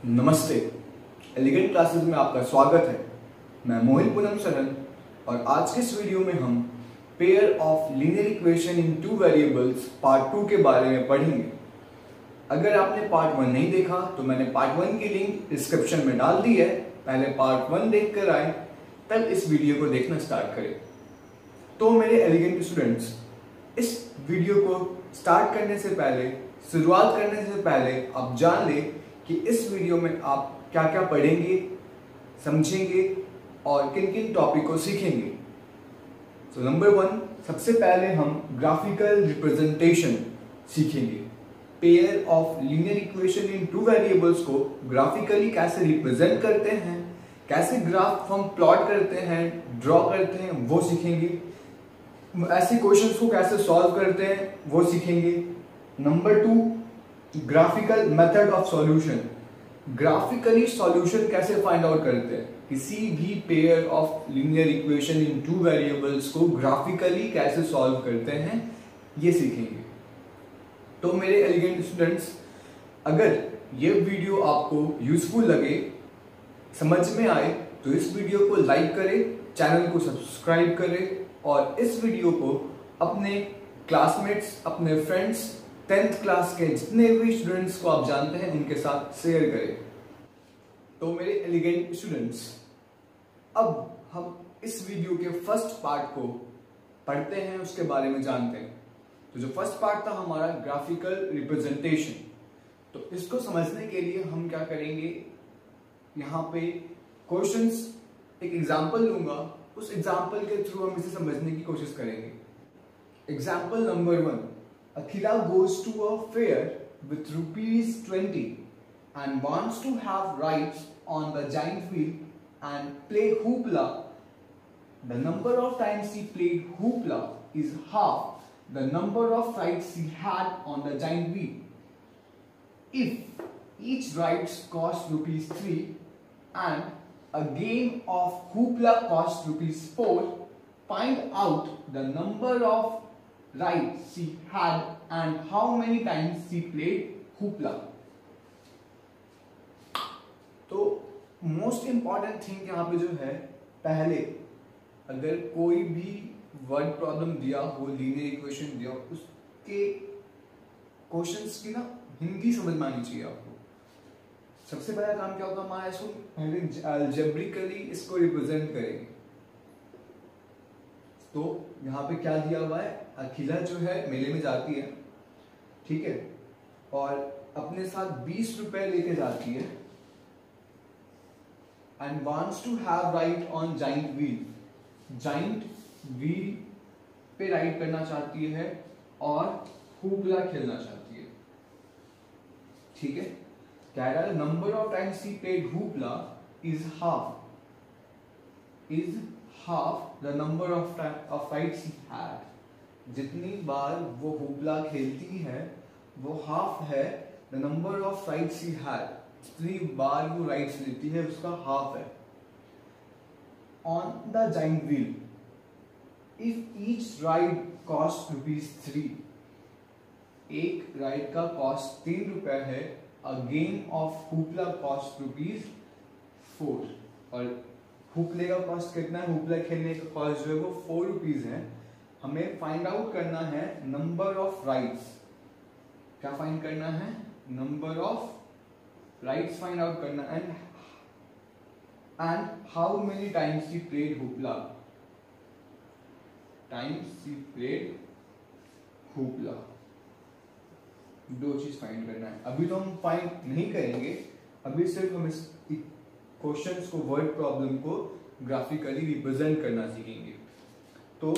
नमस्ते, elegant classes में आपका स्वागत है। मैं मोहित पूनम सरन और आज के इस वीडियो में हम pair of linear equation in two variables part 2 के बारे में पढ़ेंगे। अगर आपने पार्ट 1 नहीं देखा तो मैंने पार्ट 1 की लिंक डिस्क्रिप्शन में डाल दी है। पहले पार्ट 1 देख कर आए, तब इस वीडियो को देखना स्टार्ट करें। तो मेरे एलिगेंट स्टूडेंट्स, इस वीडियो को स्टार्ट करने से पहले, शुरुआत करने से पहले आप जान लें कि इस वीडियो में आप क्या क्या पढ़ेंगे, समझेंगे और किन किन टॉपिक को सीखेंगे। तो नंबर 1, सबसे पहले हम ग्राफिकल रिप्रेजेंटेशन सीखेंगे। Pair of linear equation in two variables को ग्राफिकली कैसे रिप्रेजेंट करते हैं, कैसे ग्राफ हम प्लॉट करते हैं, ड्रॉ करते हैं, वो सीखेंगे। ऐसे क्वेश्चंस को कैसे सॉल्व करते हैं वो सीखेंगे। Number 2, graphical method of solution. Graphically solution कैसे फाइंड आउट करते हैं, किसी भी pair of linear equation in two variables को ग्राफिकली कैसे सॉल्व करते हैं, ये सीखेंगे। तो मेरे एलिगेंट स्टूडेंट्स, अगर ये वीडियो आपको यूजफुल लगे, समझ में आए, तो इस वीडियो को लाइक करें, चैनल को सब्सक्राइब करें और इस वीडियो को अपने क्लासमेट्स, अपने फ्रेंड्स, 10th क्लास के जितने भी स्टूडेंट्स को आप जानते हैं उनके साथ शेयर करें। तो मेरे एलिगेंट स्टूडेंट्स, अब हम इस वीडियो के फर्स्ट पार्ट को पढ़ते हैं, उसके बारे में जानते हैं। तो जो फर्स्ट पार्ट था हमारा ग्राफिकल रिप्रेजेंटेशन, तो इसको समझने के लिए हम क्या करेंगे, यहाँ पे क्वेश्चंस, एक एग्जाम्पल लूंगा, उस एग्जाम्पल के थ्रू हम इसे समझने की कोशिश करेंगे। Example number 1, Akhila goes to a fair with ₹20 and wants to have rides on the giant wheel and play hoopla. The number of times she played hoopla is half the number of rides she had on the giant wheel. If each ride costs ₹3 and a game of hoopla costs ₹4, find out the number of rides she had and how many times she played hoopla. तो most important thing यहाँ पे जो है, पहले अगर कोई भी word problem दिया हो, लीनियर इक्वेशन दिया हो, उसके क्वेश्चंस की ना हिंदी समझ में आनी चाहिए आपको। सबसे पहला काम क्या होगा हमारा, इसको पहले अलजेब्रिकली इसको रिप्रेजेंट करेंगे। तो यहाँ पे क्या दिया हुआ है, अखिला जो है मेले में जाती है, ठीक है, और अपने साथ 20 रुपए लेके जाती है and wants to have ride on giant wheel. Giant wheel पे राइड करना चाहती है और होपला खेलना चाहती है, ठीक है। कह रहा है number of times she played hoopla is half the number of rides she had. जितनी बार वो होपला खेलती है वो हाफ है the number of rides she had. जितनी बार वो राइड्स लेती है उसका हाफ है। On the giant wheel, if each ride costs ₹3, एक राइड का कॉस्ट 3 रुपए है, a game of hoopla costs ₹4, और हुपले का कॉस्ट कितना है, हुपला खेलने का कॉस्ट जो है वो ₹4 है। हमें फाइंड आउट करना है नंबर ऑफ राइड्स। क्या फाइंड करना है, number of rides find out करना है and how many times she played hoopla, times she played hoopla, दो चीज फाइंड करना है। अभी तो हम फाइंड नहीं करेंगे, अभी सिर्फ हम इस क्वेश्चंस को, वर्ड प्रॉब्लम को ग्राफिकली रिप्रेजेंट करना सीखेंगे। तो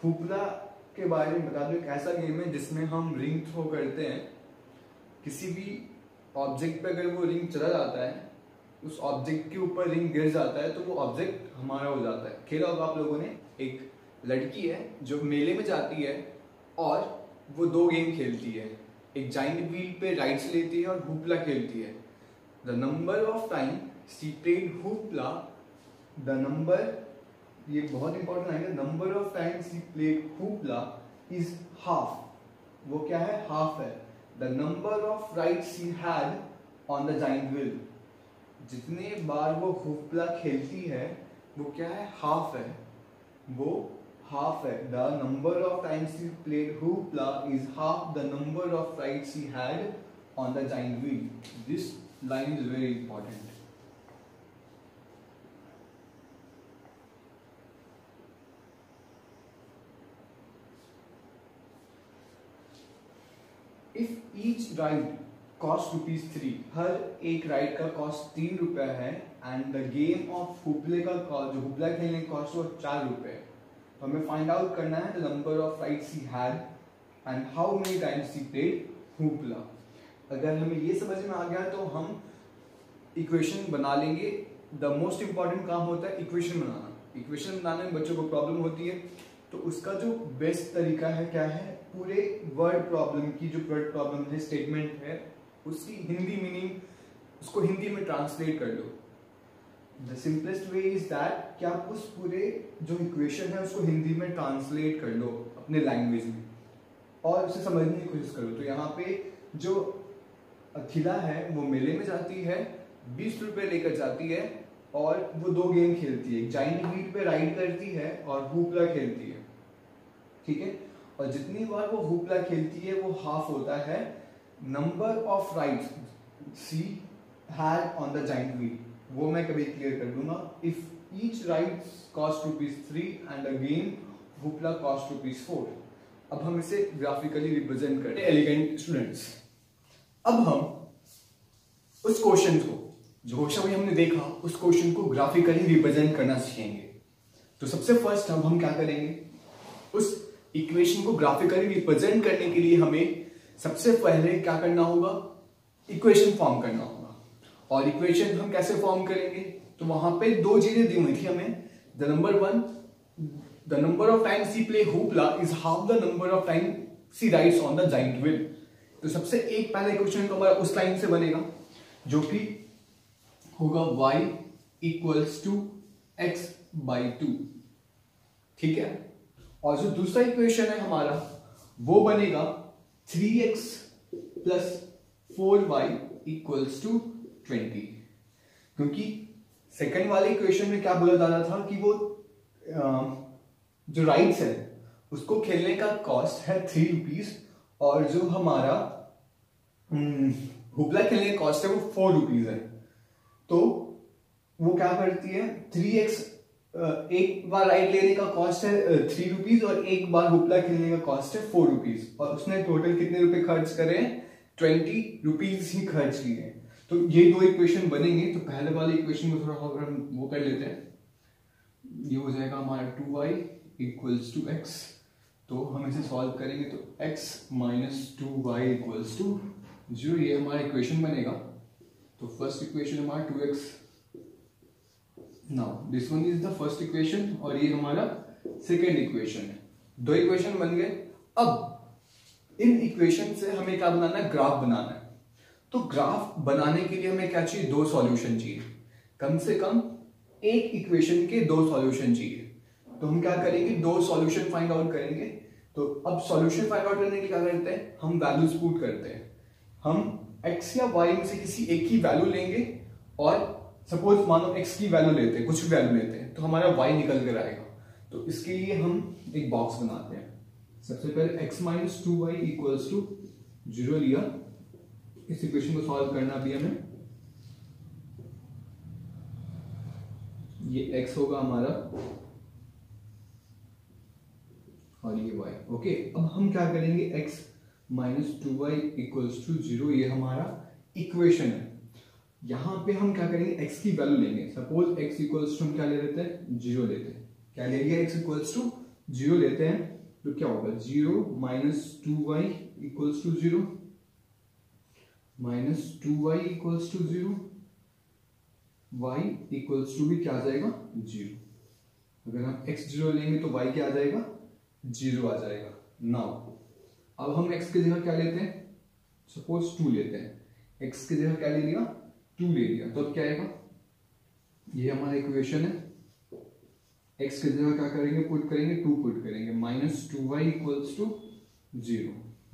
हुपला के बारे में बता दो, एक ऐसा गेम है जिसमें हम रिंग थ्रो करते हैं। किसी भी ऑब्जेक्ट पे अगर वो रिंग चला जाता है, उस ऑब्जेक्ट के ऊपर रिंग गिर जाता है तो वो ऑब्जेक्ट हमारा हो जाता है। खेला होगा आप लोगों ने। एक लड़की है जो मेले में जाती है और वो 2 गेम खेलती है, एक जाइंट व्हील पे राइड्स लेती है और हुपला खेलती है। The number of time she played hoopla, the number, ये बहुत इंपॉर्टेंट है, number of times she played hoopla is half, वो क्या है, हाफ है। the number of rides she had on the giant wheel, जितने बार वो हुपला खेलती है वो क्या है, हाफ है, वो हाफ है. The number of times she played hoopla is half the number of rides she had on the giant wheel. This line is very important. If each ride cost ₹3, हर एक ride का cost ₹3 है, and the game of हुपले का cost, जो hoopla खेलने का cost वो ₹4 है. तो हमें फाइंड आउट करना है the number of rides she had and how many times she played hoopla. अगर हमें ये समझ में आ गया तो हम इक्वेशन बना लेंगे. द मोस्ट इंपॉर्टेंट काम होता है इक्वेशन बनाना. इक्वेशन बनाने में बच्चों को प्रॉब्लम होती है, तो उसका जो बेस्ट तरीका है क्या है, पूरे वर्ड प्रॉब्लम की, जो वर्ड प्रॉब्लम है, स्टेटमेंट है, उसकी हिंदी मीनिंग, उसको हिंदी में ट्रांसलेट कर लो. The simplest way is that कि आप उस पूरे जो इक्वेशन है उसको हिंदी में ट्रांसलेट कर लो अपने लैंग्वेज में और उसे समझने की कोशिश करो. तो यहाँ पे जो अखिला है वो मेले में जाती है, ₹20 लेकर जाती है और वो 2 गेम खेलती है. जाइंट व्हील पे राइड करती है और हुपला खेलती है. ठीक है, और जितनी बार वो हुपला खेलती है वो हाफ होता है number of rides she had on the giant wheel. वो मैं कभी क्लियर कर दूंगा. If each ride cost ₹3 and again hoopla cost ₹4. अब हम इसे ग्राफिकली रिप्रेजेंट करते हैं एलिगेंट स्टूडेंट्स. अब हम उस क्वेश्चन को, जो क्वेश्चन हमने देखा, उस क्वेश्चन को ग्राफिकली रिप्रेजेंट करना सीखेंगे. तो सबसे फर्स्ट अब हम क्या करेंगे, उस इक्वेशन को ग्राफिकली रिप्रेजेंट करने के लिए हमें सबसे पहले क्या करना होगा, इक्वेशन फॉर्म करना होगा. और इक्वेशन हम कैसे फॉर्म करेंगे, तो वहां पे 2 चीजें दी हुई थी हमें. The number 1, the number of times she play hoopla is half the number of time she rides on the giant wheel. तो सबसे एक पहला इक्वेशन तो हमारा उस लाइन से बनेगा जो कि होगा y इक्वल्स टू x/2. ठीक है, और जो दूसरा इक्वेशन है हमारा वो बनेगा 3x plus 4y equals to 20. क्योंकि सेकंड वाले इक्वेशन में क्या बोला जा रहा था कि वो जो राइड्स है उसको खेलने का कॉस्ट है ₹3 और जो हमारा हुपला खेलने का कॉस्ट है वो ₹4 है. तो वो क्या करती है, 3x एक बार राइड लेने का कॉस्ट है ₹3 और एक बार हुपला खेलने का कॉस्ट है ₹4 और उसने टोटल कितने रुपए खर्च करे हैं, ₹20 ही खर्च किए हैं. तो ये 2 इक्वेशन बनेंगे. तो पहले वाले इक्वेशन को थोड़ा और हम वो कर लेते हैं. ये हो जाएगा हमारा 2y इक्वल्स टू x. तो हम इसे सॉल्व करेंगे तो x minus 2y equals to 0. ये हमारा इक्वेशन बनेगा. तो फर्स्ट इक्वेशन हमारा 2x. Now this one is the first equation और ये हमारा सेकेंड इक्वेशन है. 2 इक्वेशन बन गए. अब इन इक्वेशन से हमें क्या बनाना है, ग्राफ बनाना है. तो ग्राफ बनाने के लिए हमें क्या चाहिए, 2 सॉल्यूशन चाहिए. कम से कम एक इक्वेशन के 2 सॉल्यूशन चाहिए. तो हम क्या करेंगे, 2 सॉल्यूशन फाइंड आउट करेंगे. तो अब सॉल्यूशन फाइंड आउट करने के लिए क्या करते हैं, हम वैल्यूज पुट करते हैं. हम x या y में से किसी एक की वैल्यू लेंगे और सपोज मानो x की वैल्यू लेते हैं, कुछ भी वैल्यू लेते हैं, तो हमारा y निकल कर आएगा. तो इसके लिए हम एक बॉक्स बनाते हैं. सबसे पहले x minus 2y equals to 0 लिया. इस इक्वेशन को सॉल्व करना भी हमें. ये x होगा हमारा और ये y. ओके, अब हम क्या करेंगे, x minus 2y equals to 0, ये हमारा इक्वेशन है. यहां पे हम क्या करेंगे, x की वैल्यू लेंगे. सपोज x इक्वल्स टू हम क्या ले लेते हैं, 0 लेते हैं. क्या ले लिया, x इक्वल्स टू 0 लेते हैं. तो क्या होगा, 0 minus 2y equals to 0 minus 2y equals to 0, y equals to भी क्या आ जाएगा, 0. अगर हम x 0 लेंगे तो y क्या आ जाएगा, 0 आ जाएगा. नाउ अब हम x की जगह क्या लेते हैं, सपोज 2 लेते हैं. x की जगह क्या ले लिया, 2 ले लिया. तो अब क्या आएगा, ये हमारा इक्वेशन है. x की जगह क्या करेंगे, पुट करेंगे, 2 पुट करेंगे. Minus 2y equals to 0.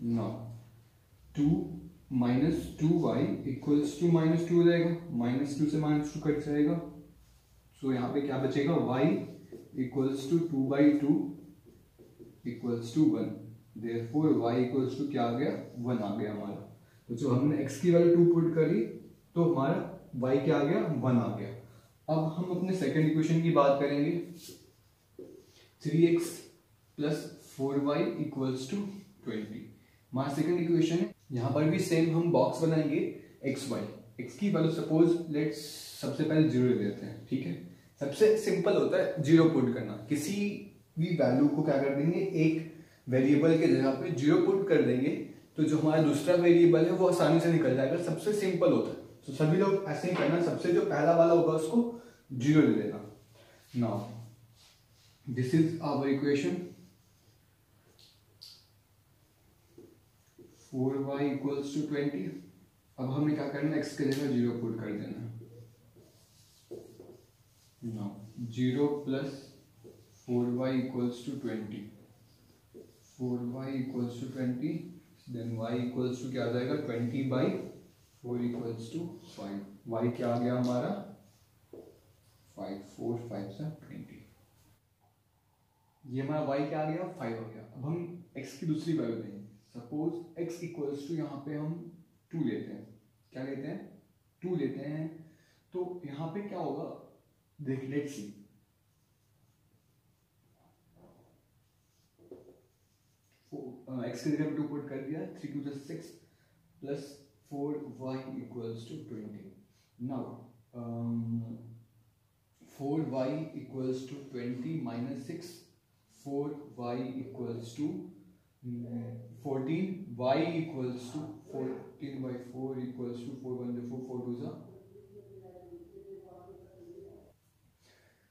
Now 2 -2y equals to -2 हो जाएगा, -2 से -2 कट जाएगा। सो यहाँ पे क्या बचेगा, y equals to 2/2 equals to 1। Therefore y equals to क्या आ गया, 1 आ गया हमारा। तो जो हमने x की वैल्यू 2 पुट करी तो हमारा y क्या आ गया, 1 आ गया। अब हम अपने सेकंड इक्वेशन की बात करेंगे। 3x plus 4y equals to 20 हमारा सेकंड इक्वेशन है। यहाँ पर भी सेम हम बॉक्स बनाएंगे xy, x की वैल्यू सपोज लेट्स सबसे पहले 0 ले लेते हैं, ठीक है। सबसे सिंपल होता है 0 पुट करना। किसी भी वैल्यू को क्या कर देंगे, एक वेरिएबल के जगह पे 0 पुट कर देंगे तो जो हमारा दूसरा वेरिएबल है वो आसानी से निकल जाएगा। सबसे सिंपल होता है, तो सभी लोग ऐसे ही करना। सबसे जो पहला वाला होगा उसको 0 ले लेना। Now this is our equation 4y equals to 20। अब हमें क्या करना है, x के जगह 0 पुट कर देना। Now 0 plus 4y equals to 20, 4y equals to 20, then y equals to क्या आ जाएगा, 20/4 इक्वल्स टू 5। y क्या आ गया हमारा 5, 4 5 से 20। ये हमारा y क्या आ गया, 5 आ गया। अब हम x की दूसरी वैल्यू लेंगे। सपोज x इक्वल्स टू यहाँ पे हम 2 लेते हैं। क्या लेते हैं, 2 लेते हैं। तो यहाँ पे क्या होगा, देख लेट्स सी। x की जगह 2 पुट कर दिया, 3 2 6 plus 4y equals to 20। Now 4y equals to 20 minus 6, 4y equals to 14, y equals to 14/4 equals to 4 1 4 4 2 जा।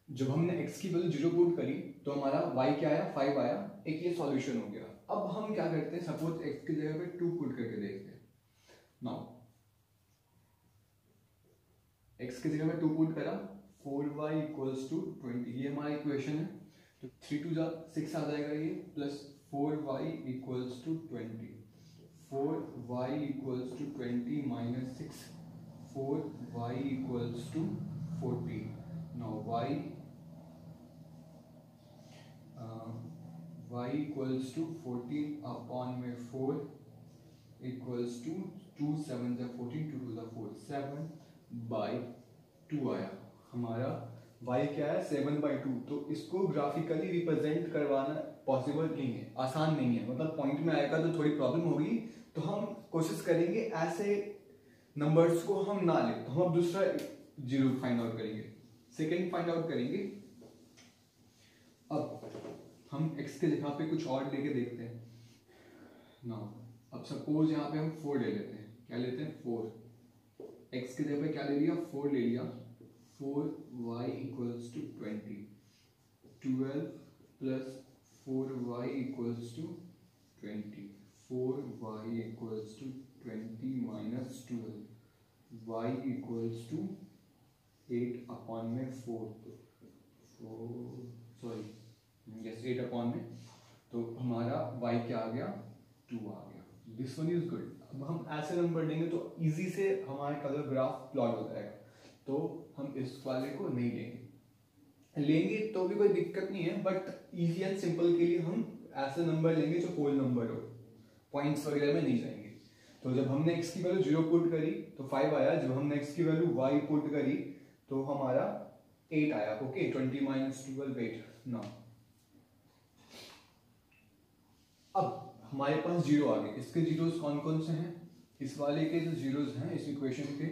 जब हमने x की वैल्यू 0 पुट करी तो हमारा y क्या आया, 5 आया। एक ये सॉल्यूशन हो गया। अब हम क्या करते हैं, सपोज x की जगह पे 2 पुट करके देखते हैं। नाउ x की जगह पे 2 पुट करा, 4y इक्वल्स टू 20, ये हमारा इक्वेशन है। तो 3 2 जा 6 आ जाएगा ये, plus 4y equals to 20, 4y equals to 20 minus 6, 4y equals to 14। Now y equals to 14 upon में 4 इक्वल्स टू 2 7 जा 14, 2 2 जा 4, 7/2 आया हमारा। y क्या है, 7/2। तो इसको ग्राफिकली रिप्रेजेंट करवाना पॉसिबल नहीं है, आसान नहीं है। मतलब पॉइंट में आएगा तो थोड़ी प्रॉब्लम होगी। तो हम कोशिश करेंगे ऐसे नंबर्स को हम ना लें। तो हम अब दूसरा 0 फाइंड आउट करेंगे, सेकेंड फाइंड आउट करेंगे। अब हम x के जगह पे कुछ और लेके देखते हैं। नाउ अब सपोज यहाँ पे हम 4 ले लेते हैं। क्या लेते हैं, 4। x के जगह पे क्या ले लिया, 4 ले लिया। 4y equals to 20, 12 plus 4y equals to 20, 4y equals to 20 minus 12, y equals to 8 upon में 4 सॉरी यस 8 अपॉन में। तो हमारा y क्या आ गया, 2 आ गया। This one is good. अब हम ऐसे नंबर लेंगे तो इजी से हमारे कलर ग्राफ प्लॉट हो जाएगा। तो हम इस वाले को नहीं लेंगे तो भी कोई दिक्कत नहीं है, बट इजी एंड सिंपल के लिए हम ऐसे नंबर लेंगे जो होल नंबर हो, पॉइंट्स वगैरह में नहीं जाएंगे। तो जब हमने x की वैल्यू 0 पुट करी तो 5 आया। जब हमने x की वैल्यू y पुट करी तो हमारा 8 आया। Okay, 20 minus 12 8। नाउ अब हमारे पास 0 आ गए। इसके जीरोस कौन कौन से हैं, इस वाले के जो जीरोस हैं इस इक्वेशन के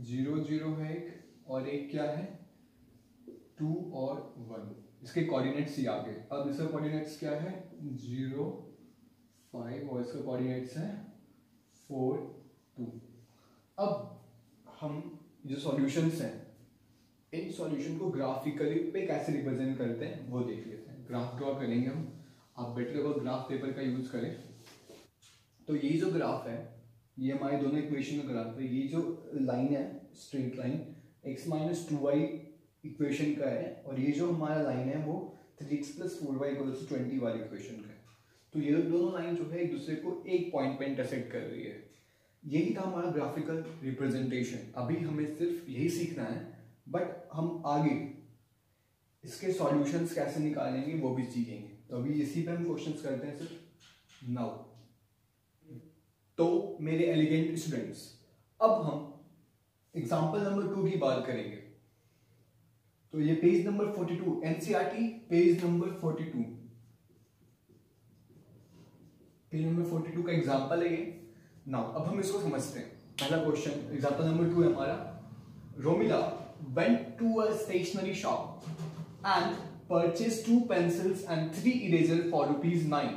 0 0 है एक, और एक क्या है 2 और 1। इसके कोऑर्डिनेट्स ही आ गए। अब इसका कोऑर्डिनेट्स क्या है 0 5 और इसका कोऑर्डिनेट्स है 4 2। अब हम जो सॉल्यूशंस हैं इन सॉल्यूशन को ग्राफिकली पे कैसे रिप्रेजेंट करते हैं वो देख लेते हैं। ग्राफ ड्रॉ करेंगे हम। आप बेटर अगर ग्राफ पेपर का यूज करें। तो ये जो ग्राफ है ये हमारे दोनों इक्वेशन का ग्राफ है। ये जो लाइन है straight line x minus 2y equation का है, और ये जो हमारा लाइन है वो 3x plus 4y equals to 20 वाली इक्वेशन का है। तो ये दोनों लाइन जो है एक दूसरे को एक पॉइंट पे इंटरसेक्ट कर रही है। यही था हमारा ग्राफिकल रिप्रेजेंटेशन। अभी हमें सिर्फ यही सीखना है, बट हम आगे इसके सॉल्यूशंस कैसे निकालेंगे वो भी सीखेंगे। तो अभी इसी पे हम क्वेश्चंस करते हैं सिर्फ नाउ। तो मेरे एलिगेंट स्टूडेंट्स, अब हम एग्जांपल नंबर 2 की बात करेंगे। तो ये page number 42, NCERT page number 42, page number 42 का एग्जांपल है ये। नाउ अब हम इसको समझते हैं। पहला क्वेश्चन एग्जांपल नंबर 2 है हमारा। Romila went to a stationery shop and purchased 2 pencils and 3 erasers for ₹9.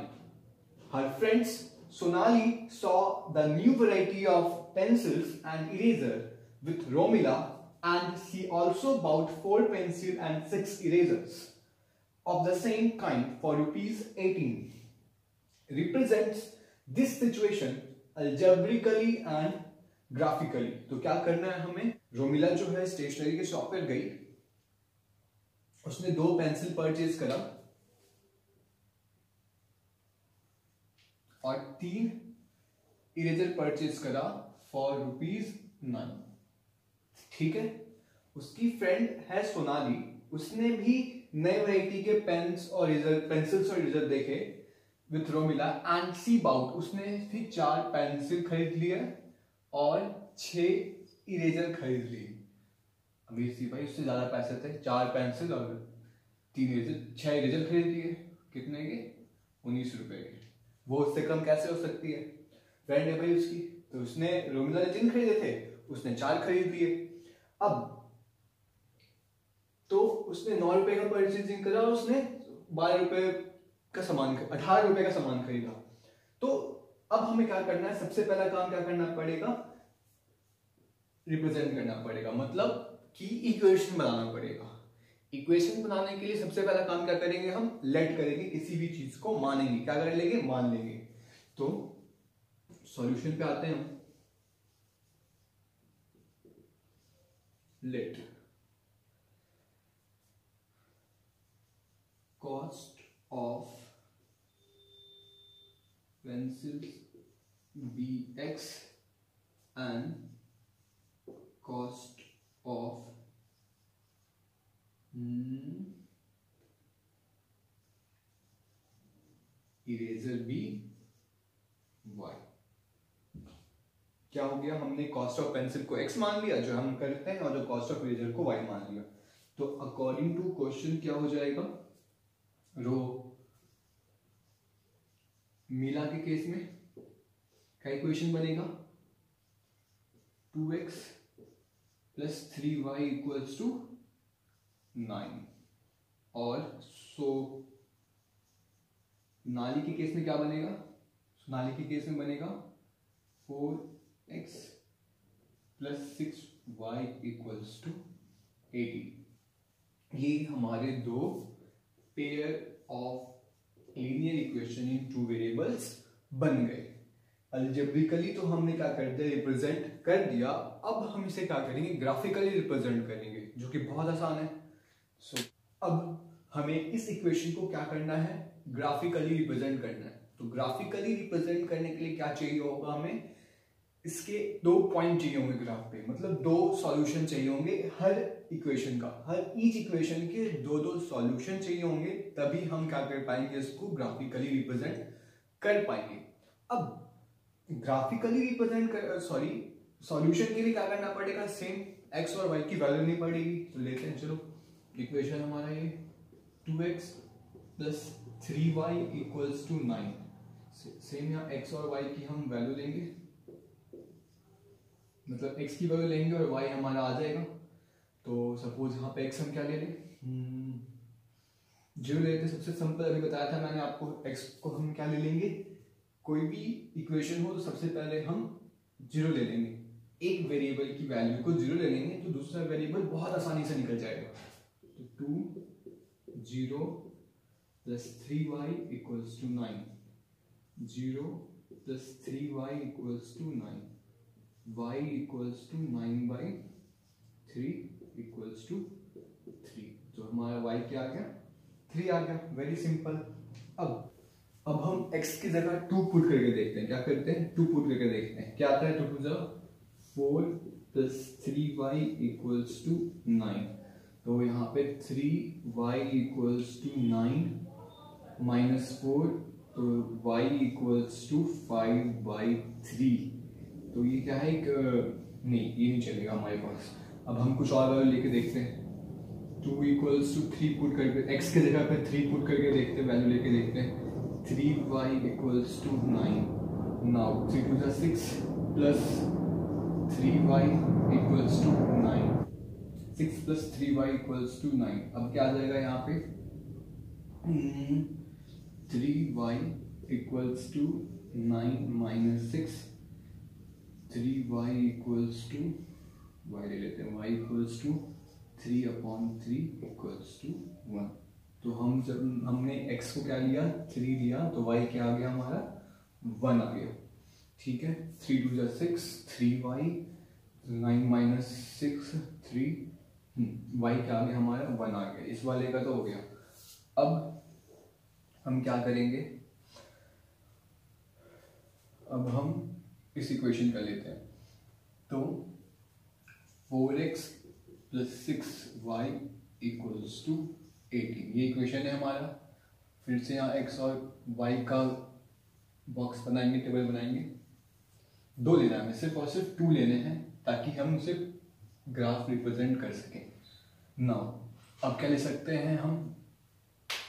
Her friends Sonali saw the new variety of pencils and eraser with Romila, and she also bought 4 pencils and 6 erasers of the same kind for ₹18. Represents this situation algebraically and graphically। तो क्या करना है हमें? रोमिला जो है stationery के shop पर गई, उसने 2 पेंसिल परचेज करा और 3 इरेजर परचेज करा फॉर ₹9। ठीक है। उसकी फ्रेंड है सोनाली, उसने भी नए वैरायटी के पेंस और पेंसिल्स और इरेजर देखे with Romila and see bout, उसने भी 4 पेंसिल खरीद लिए और 6 इरेजर खरीद लिए। अमीर सी भाई, उससे ज्यादा पैसे थे, 4 पेंसिल और 3 इरेजर, 6 इरेजर खरीद लिए। कितने के? 19 रुपए के। वो उससे कम कैसे हो सकती है? फ्रेंड है भाई उसकी, तो उसने, रोमिला ने 3 खरीदे थे, उसने 4 खरीद लिए। अब तो उसने 9 रुपए का परचेजिंग करा और उसने 12 रुपए का सामान, 18 रुपए का सामान खरीदा। तो अब हमें क्या करना है? सबसे पहला काम क्या करना पड़ेगा? रिप्रेजेंट करना पड़ेगा, मतलब कि इक्वेशन बनाना पड़ेगा। इक्वेशन बनाने के लिए सबसे पहला काम क्या करेंगे? हम लेट करेंगे, किसी भी चीज को मानेंगे। क्या कर लेंगे? मान लेंगे। तो सॉल्यूशन पे आते हैं हम। Let cost of pencils be x and cost of eraser B y। क्या हो गया? हमने कॉस्ट ऑफ पेंसिल को x मान लिया जो हम करते हैं, और जो कॉस्ट ऑफ इरेजर को y मान लिया। तो अकॉर्डिंग टू क्वेश्चन क्या हो जाएगा? मीला के केस में क्या इक्वेशन बनेगा? 2x plus 3y equals to 9। और सोनाली के केस में क्या बनेगा? सोनाली के केस में बनेगा 4x plus 6y equals to 80। ये हमारे 2 pair of linear equation in 2 variables बन गए। अलजेब्रिकली तो हमने क्या कर दिया? रिप्रेजेंट कर दिया। अब हम इसे क्या करेंगे? ग्राफिकली रिप्रेजेंट करेंगे, जो कि बहुत आसान है। अब हमें इस इक्वेशन को क्या करना है? ग्राफिकली रिप्रेजेंट करना है। तो ग्राफिकली रिप्रेजेंट करने के लिए क्या चाहिए होगा हमें? इसके 2 पॉइंट चाहिए होंगे ग्राफ पे, मतलब 2 सॉल्यूशन चाहिए होंगे हर इक्वेशन का। हर ईच इक्वेशन के 2-2 सॉल्यूशन चाहिए होंगे, तभी हम क्या कर पाएंगे? इसको ग्राफिकली रिप्रेजेंट कर पाएंगे। अब ग्राफिकली रिप्रेजेंट कर, सॉल्यूशन के लिए क्या करना पड़ेगा? सेम x और y की वैल्यू नहीं पड़ेगी। तो लेते हैं, चलो इक्वेशन हमारा ये 2x plus 3y equals to 9। Same यहाँ x और y की हम वैल्यू लेंगे, मतलब x की वैल्यू लेंगे और y हमारा आ जाएगा। तो सपोज यहाँ पे x हम क्या ले लें? 0 लेते। सबसे सिंपल अभी बताया था मैंने आपको, x को हम क्या ले लेंगे? कोई भी इक्वेशन हो तो सबसे पहले हम 0 ले लेंगे। एक वेरिएबल की वैल्यू को 0 ले लेंगे तो दूसरा वेरिएबल बहुत आसानी से निकल जाएगा। तो 2 0 plus 3y equals to 9, 0 plus 3y equals to 9, y equals to 9/3 equals to 3। तो हमारा y क्या आ गया? 3 आ गया। Very simple. अब अब हम x की जगह 2 पुट करके देखते हैं। क्या करते हैं? 2 पुट करके देखते हैं क्या आता है। 2 2 4 प्लस 3y इक्वल्स टू 9। तो यहाँ पे 3y इक्वल्स टू 9 माइनस 4, तो y इक्वल्स टू 5/3। तो ये क्या है? नहीं, ये नहीं चलेगा हमारे पास। अब हम कुछ और वैल्यू लेके देखते हैं। 2 इक्वल्स टू 3 पुट करके x की जगह पे 3 पुट करके देखते हैं, वैल्यू लेके देखते हैं। 3y equals to 9। Now 3 2 6 plus 3y equals to 9। 6 plus 3y equals to 9। अब क्या आ जाएगा यहाँ पे? 3y equals to 9 minus 6। 3y equals to, y ले लेते हैं, y equals to 3/3 equals to 1। तो हम जब हमने x को क्या लिया? 3 लिया, तो y क्या आ गया हमारा? 1 आ गया। ठीक है, 3 2 6, 3y, 9 माइनस 6 3, y क्या आ गया हमारा? 1 आ गया। इस वाले का तो हो गया। अब हम क्या करेंगे? अब हम इस इक्वेशन का लेते हैं। तो 4x plus 6y equals to 18, ये इक्वेशन है हमारा। फिर से यहाँ x और y का बॉक्स बनाएंगे, टेबल बनाएंगे। 2 लेना है हमें, सिर्फ और सिर्फ 2 लेने हैं, ताकि हम उसे ग्राफ रिप्रेजेंट कर सकें। नाउ अब क्या ले सकते हैं हम?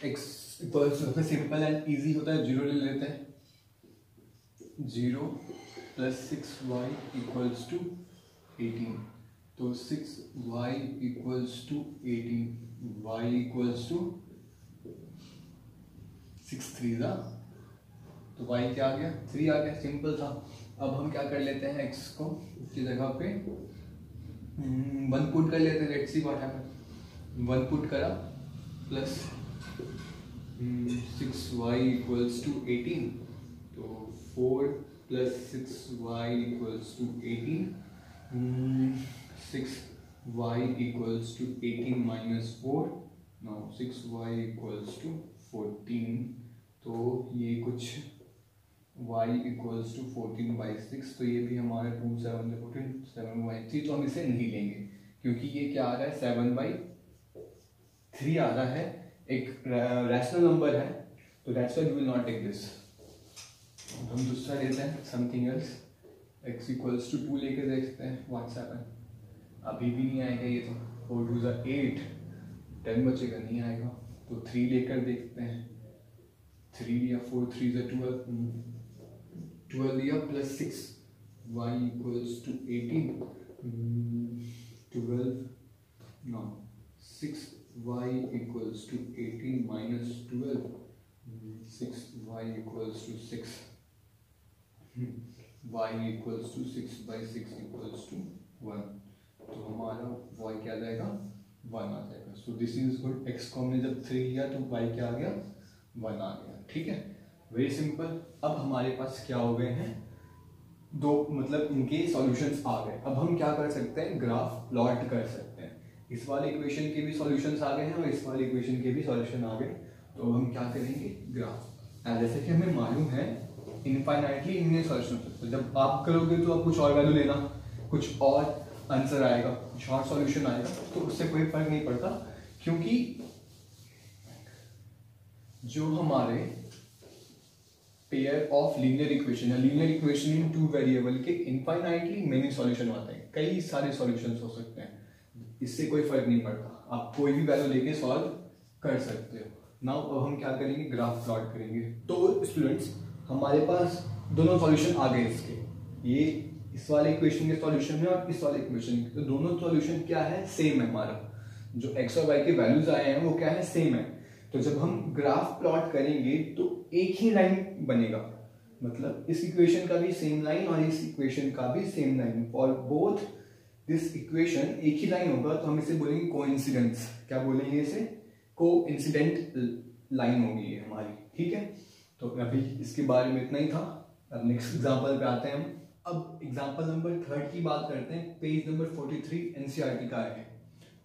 x equals to, simple and easy होता है, 0 ले लेते हैं। 0 प्लस 6y इक्वल्स टू 18। तो 6y equals to 18, y equals to 6 3 था, तो y क्या आ गया? 3 आ गया। सिंपल था। अब हम क्या कर लेते हैं? x को उसकी जगह पे 1 पुट कर लेते हैं। Let's see what happen. 1 put करा प्लस 6y इक्वल्स टू 18। तो 4 plus 6y equals to 18। 6y equals to 18 minus 4। Now 6y equals to 14। तो ये कुछ y इक्वल्स टू 14/6। तो ये भी हमारा 2 7 14 7/3। तो हम इसे नहीं लेंगे क्योंकि ये क्या आ रहा है? 7/3 आ रहा है, एक रैशनल नंबर है। तो that's why we will not take this. हम दूसरा लेते हैं, something else. x equals to 2 लेके देखते हैं व्हाट्स हैपन। अभी भी नहीं आएगा ये तो। 4 2 8, 10 बचेगा, नहीं आएगा। तो 3 लेकर देखते हैं। 3 लिया, 4 3 12, 12 लिया plus 6 y equals to 18। 12 no 6y equals to 18 minus 12। 6y equals to 6। y equals to 6/6 equals to 1। तो हमारा y क्या आ जाएगा? 1 आ जाएगा। So this is good. x को हमने जब 3 लिया तो y क्या आ गया? 1 आ गया। ठीक है, वेरी सिंपल। अब हमारे पास क्या हो गए हैं? 2, मतलब इनके सॉल्यूशंस आ गए। अब हम क्या कर सकते हैं? ग्राफ प्लॉट कर सकते हैं। इस वाले इक्वेशन के भी सॉल्यूशंस आ गए हैं और इस वाले इक्वेशन के भी सॉल्यूशन आ गए। तो हम क्या करेंगे? ग्राफ। जैसे कि हमें मालूम है इनफाइनाइटली इनमें सॉल्यूशन हो सकता है। जब आप करोगे तो आप कुछ और वैल्यू लेना, कुछ और आंसर आएगा, कुछ और सॉल्यूशन आएगा, तो उससे कोई फर्क नहीं पड़ता, क्योंकि जो हमारे पेयर ऑफ लीनियर इक्वेशन है, लीनियर इक्वेशन इन 2 वेरिएबल के इनफाइनाइटली मेनी सॉल्यूशन आते हैं, कई सारे सॉल्यूशंस हो सकते हैं। इससे कोई फर्क नहीं पड़ता, आप कोई भी वैल्यू लेके सॉल्व कर सकते हो। नाउ अब हम क्या करेंगे? ग्राफ प्लॉट करेंगे। तो स्टूडेंट्स, हमारे पास दोनों सॉल्यूशन आ गए इसके। ये इस वाले इक्वेशन के सॉल्यूशन है और इस वाले इक्वेशन के। तो दोनों सॉल्यूशन क्या है? सेम है। हमारा जो x और y के वैल्यूज आए हैं वो क्या है? सेम है। तो जब हम ग्राफ प्लॉट करेंगे तो एक ही लाइन बनेगा, मतलब इस इक्वेशन का भी सेम लाइन और इस इक्वेशन का भी same line. For both this equation एक ही लाइन होगा, तो हम इसे बोलेंगे कोइंसिडेंस। क्या बोलेंगे इसे? कोइंसिडेंट लाइन होगी ये हमारी। ठीक है, तो अभी इसके बारे में इतना ही था। अब नेक्स्ट एग्जांपल पे आते हैं हम। अब एग्जांपल नंबर 3 की बात करते हैं। पेज नंबर 43 एनसीईआरटी का है।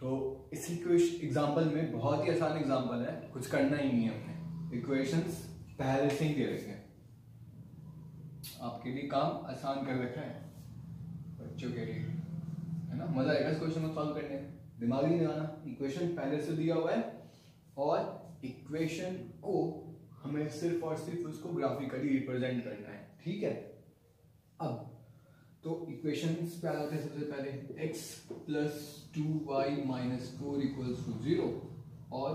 तो इस एग्जांपल में बहुत ही आसान एग्जांपल है, कुछ करना ही नहीं है। हमने इक्वेशंस पहले से ही दे रखे हैं, आपके लिए काम आसान कर रखा है बच्चों के लिए, है ना। मजा आएगा इस क्वेश्चन को सॉल्व करने में, दिमाग नहीं लगाना। इक्वेशन पहले से दिया हुआ है और इक्वेशन को हमें सिर्फ और सिर्फ उसको ग्राफिकली रिप्रेजेंट करना है, ठीक है। अब तो इक्वेशंस पे आ जाते हैं। सबसे पहले x plus 2y minus 4 equals to 0 और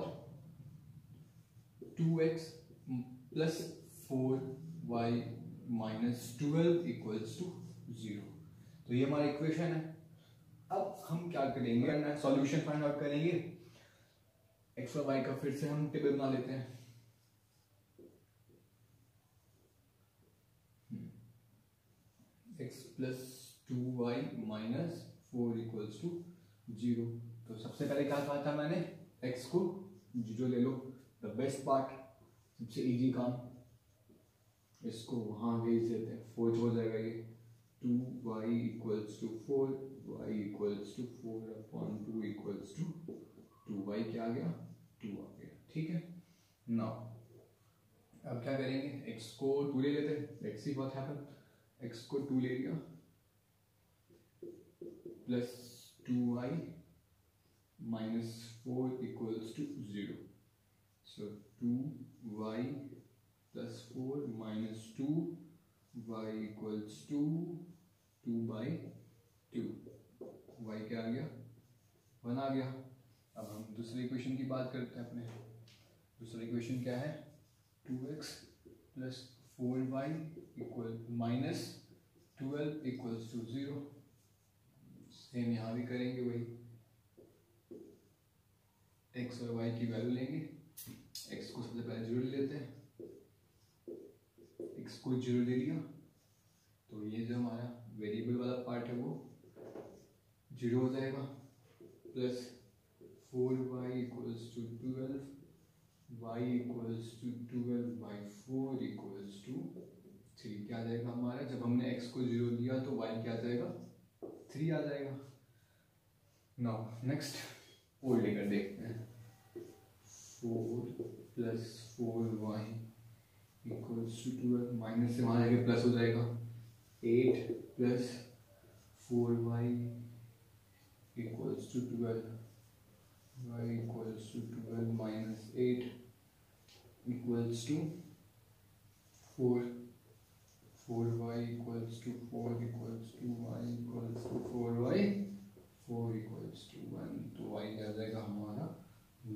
2x plus 4y minus 12 equals to 0। तो ये हमारा इक्वेशन है। अब हम क्या करेंगे, सॉल्यूशन फाइंड आउट करेंगे। x और y का फिर से हम टेबल बना लेते हैं। x plus 2y minus 4 equals to 0। तो सबसे पहले क्या कहा था मैंने, x को 0 ले लो, द बेस्ट पार्ट, सबसे इजी काम। इसको वहां भेज देते हैं, 4 हो जाएगा ये, 2y equals to 4, y equals to 4 upon 2 equals to 2y क्या आ गया, 2 आ गया, ठीक है। नाउ अब क्या करेंगे, x को 2 ले लेते हैं, let's see what happen. x को 2 ले लिया plus 2y minus 4 equals to 0। So 2y plus 4 minus 2y equals to 2/2। y क्या आ गया, 1 आ गया। अब हम दूसरी इक्वेशन की बात करते हैं। अपने दूसरी इक्वेशन क्या है, 2x plus 4y equal minus 12 equals to 0। Same यहाँ भी करेंगे वही, x और y की वैल्यू लेंगे। x को सबसे पहले 0 ले लेते हैं, x को 0 ले लिया तो ये जो हमारा वेरिएबल वाला पार्ट है वो 0 हो जाएगा, plus 4y equals to 12, y equals to 12/4 equals to 3। क्या आ जाएगा हमारा, जब हमने x को 0 दिया तो y क्या आ जाएगा, 3 आ जाएगा। नाउ नेक्स्ट और लेकर देखते हैं। 4 plus 4y equals to 12, minus से वहाँ जाके प्लस हो जाएगा। 8 plus 4y equals to 12, y equals to 12 minus 8 equals to 4, 4y equals to 4 equals to y equals to 4y, 4 equals to 1। तो y क्या आ जाएगा हमारा,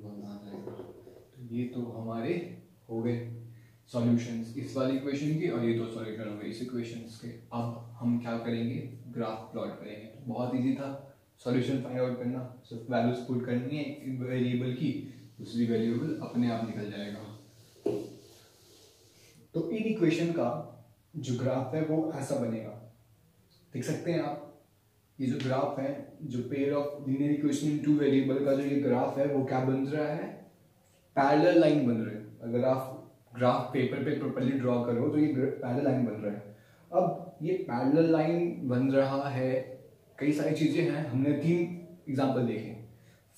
1 आ जाएगा। तो ये तो हमारे हो गए सॉल्यूशंस इस वाली इक्वेशन की, और ये तो सॉल्यूशन हो गए इस इक्वेशंस के। अब हम क्या करेंगे, ग्राफ प्लॉट करेंगे। बहुत इजी था सॉल्यूशन फाइंड आउट करना, सिर्फ वैल्यूज पुट करनी है एक वेरिएबल की, दूसरी वेरिएबल अपने आप निकल जाएगा। तो इन इक्वेशन का जो ग्राफ है वो ऐसा बनेगा, देख सकते हैं आप। ये जो ग्राफ है, जो pair of linear equation in two variable का जो ये ग्राफ है वो क्या बन रहा है, पैरेलल लाइन बन रहा है। अगर आप ग्राफ पेपर पे प्रॉपर्ली ड्रॉ करो तो ये पैरेलल लाइन बन रहा है। अब ये पैरेलल लाइन बन रहा है, कई सारी चीजें हैं, हमने 3 एग्जांपल देखे।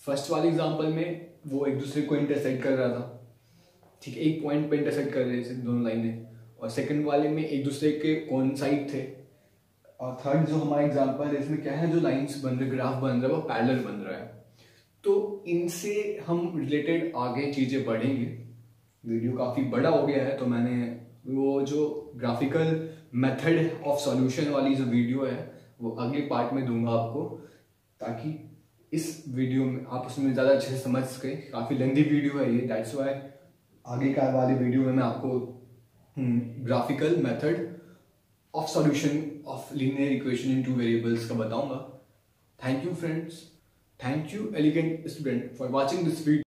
फर्स्ट वाले एग्जांपल में वो एक दूसरे को इंटरसेक्ट कर रहा था, ठीक है, एक पॉइंट पे इंटरसेक्ट कर रहे थे दोनों लाइनें। और सेकंड वाले में एक दूसरे के कोइंसाइड थे। और थर्ड जो हमारा एग्जांपल है, इसमें क्या है, जो लाइंस बन रहे, ग्राफ बन रहा है वो पैरेलल बन रहा है। तो इनसे हम रिलेटेड आगे चीजें बढ़ेंगे। वीडियो काफी बड़ा हो गया है तो मैंने वो जो ग्राफिकल मेथड ऑफ सॉल्यूशन वाली जो वीडियो है वो अगले पार्ट में दूंगा आपको, ताकि इस वीडियो में आप उसमें ज़्यादा अच्छे से समझ सके। काफ़ी लेंथी वीडियो है ये, दैट्स वाई आगे का वाले वीडियो में मैं आपको graphical method of solution of linear equation in 2 variables का बताऊंगा। Thank you friends, thank you elegant student for watching this video.